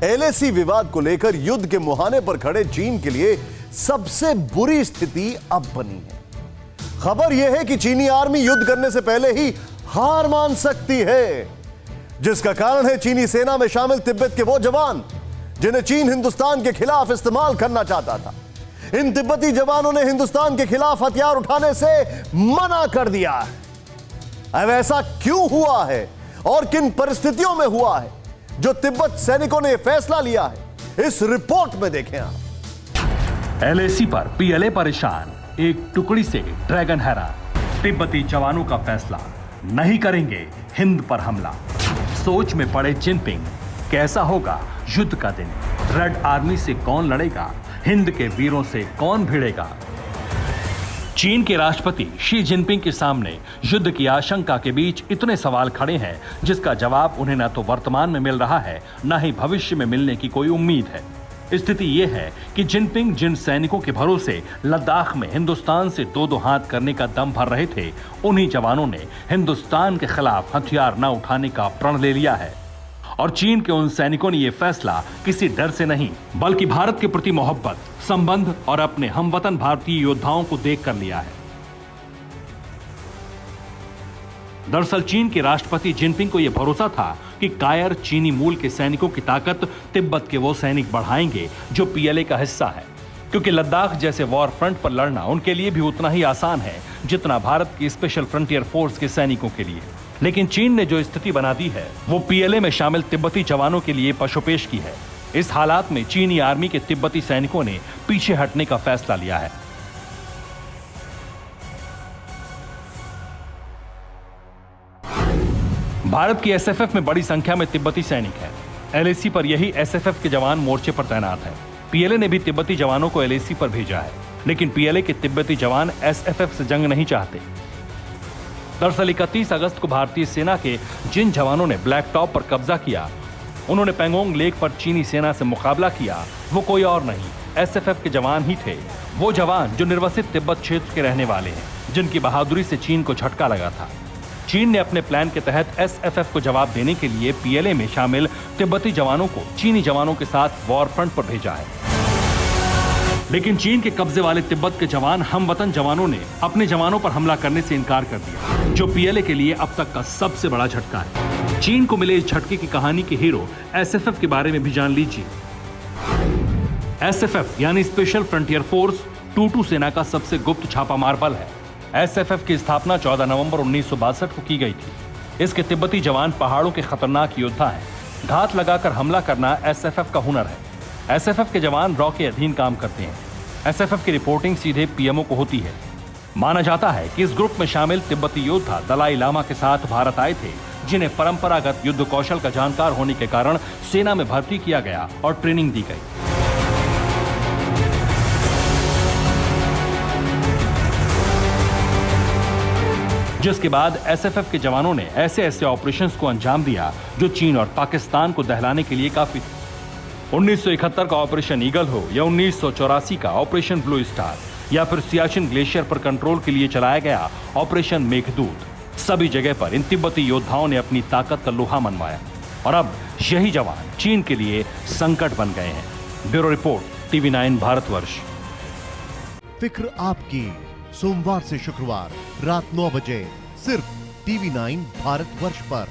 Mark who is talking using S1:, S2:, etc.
S1: LAC विवाद को लेकर युद्ध के मुहाने पर खड़े चीन के लिए सबसे बुरी स्थिति अब बनी है। खबर यह है कि चीनी आर्मी युद्ध करने से पहले ही हार मान सकती है, जिसका कारण है चीनी सेना में शामिल तिब्बत के वो जवान जिन्हें चीन हिंदुस्तान के खिलाफ इस्तेमाल करना चाहता था। इन तिब्बती जवानों ने हिंदुस्तान के खिलाफ हथियार उठाने से मना कर दिया है। अब ऐसा क्यों हुआ है और किन परिस्थितियों में हुआ है जो तिब्बत सैनिकों ने यह फैसला लिया है, इस रिपोर्ट में देखें आप।
S2: एलएसी पर पीएलए परेशान, एक टुकड़ी से ड्रैगन हैरान। तिब्बती जवानों का फैसला, नहीं करेंगे हिंद पर हमला। सोच में पड़े जिनपिंग, कैसा होगा युद्ध का दिन। रेड आर्मी से कौन लड़ेगा, हिंद के वीरों से कौन भिड़ेगा। चीन के राष्ट्रपति शी जिनपिंग के सामने युद्ध की आशंका के बीच इतने सवाल खड़े हैं जिसका जवाब उन्हें न तो वर्तमान में मिल रहा है, न ही भविष्य में मिलने की कोई उम्मीद है। स्थिति यह है कि जिनपिंग जिन सैनिकों के भरोसे लद्दाख में हिंदुस्तान से दो दो हाथ करने का दम भर रहे थे, उन्हीं जवानों ने हिंदुस्तान के खिलाफ हथियार न उठाने का प्रण ले लिया है। और चीन के उन सैनिकों ने यह फैसला किसी डर से नहीं, बल्कि भारत के प्रति मोहब्बत, संबंध और अपने हमवतन भारतीय योद्धाओं को देख कर लिया है। दरअसल चीन के राष्ट्रपति जिनपिंग को यह भरोसा था कि कायर चीनी मूल के सैनिकों की ताकत तिब्बत के वो सैनिक बढ़ाएंगे जो पीएलए का हिस्सा है, क्योंकि लद्दाख जैसे वॉर फ्रंट पर लड़ना उनके लिए भी उतना ही आसान है जितना भारत की स्पेशल फ्रंटियर फोर्स के सैनिकों के लिए। लेकिन चीन ने जो स्थिति बना दी है वो पीएलए में शामिल तिब्बती जवानों के लिए पशुपेश की है। इस हालात में चीनी आर्मी के तिब्बती सैनिकों ने पीछे हटने का फैसला लिया है। भारत की एसएफएफ में बड़ी संख्या में तिब्बती सैनिक हैं। एलएसी पर यही एसएफएफ के जवान मोर्चे पर तैनात हैं। पीएलए ने भी तिब्बती जवानों को एलएसी पर भेजा है, लेकिन पीएलए के तिब्बती जवान एसएफएफ से जंग नहीं चाहते। दरअसल 31 अगस्त को भारतीय सेना के जिन जवानों ने ब्लैक टॉप पर कब्जा किया, उन्होंने पैंगोंग लेक पर चीनी सेना से मुकाबला किया, वो कोई और नहीं एसएफएफ के जवान ही थे। वो जवान जो निर्वसित तिब्बत क्षेत्र के रहने वाले हैं, जिनकी बहादुरी से चीन को झटका लगा था। चीन ने अपने प्लान के तहत एसएफएफ को जवाब देने के लिए पीएलए में शामिल तिब्बती जवानों को चीनी जवानों के साथ वॉर फ्रंट पर भेजा है। लेकिन चीन के कब्जे वाले तिब्बत के जवान हमवतन जवानों ने अपने जवानों पर हमला करने से इनकार कर दिया, जो पीएलए के लिए अब तक का सबसे बड़ा झटका है। चीन को मिले इस झटके की कहानी के हीरो एसएफएफ के बारे में भी जान लीजिए। एसएफएफ यानी स्पेशल फ्रंटियर फोर्स 22 सेना का सबसे गुप्त छापामार बल है। एसएफएफ की स्थापना 14 नवंबर 1962 को की गई थी। इसके तिब्बती जवान पहाड़ों के खतरनाक योद्धा हैं। घात लगाकर हमला करना एसएफएफ का हुनर है। एसएफएफ के जवान रॉ के अधीन काम करते हैं। एसएफएफ की रिपोर्टिंग सीधे पीएमओ को होती है। माना जाता है कि इस ग्रुप में शामिल तिब्बती योद्धा दलाई लामा के साथ भारत आए थे, जिन्हें परंपरागत युद्ध कौशल का जानकार होने के कारण सेना में भर्ती किया गया और ट्रेनिंग दी गई। जिसके बाद एसएफएफ के जवानों ने ऐसे ऐसे ऑपरेशंस को अंजाम दिया जो चीन और पाकिस्तान को दहलाने के लिए काफी थे। 1971 का ऑपरेशन ईगल हो या 1984 का ऑपरेशन ब्लू स्टार या फिर सियाचिन ग्लेशियर पर कंट्रोल के लिए चलाया गया ऑपरेशन मेघदूत, सभी जगह पर इन तिब्बती योद्धाओं ने अपनी ताकत का लोहा मनवाया और अब यही जवान चीन के लिए संकट बन गए हैं। Bureau report, TV 9 Bharatvarsh.
S1: फिक्र आपकी, सोमवार से शुक्रवार रात 9 बजे सिर्फ टीवी 9 भारतवर्ष पर।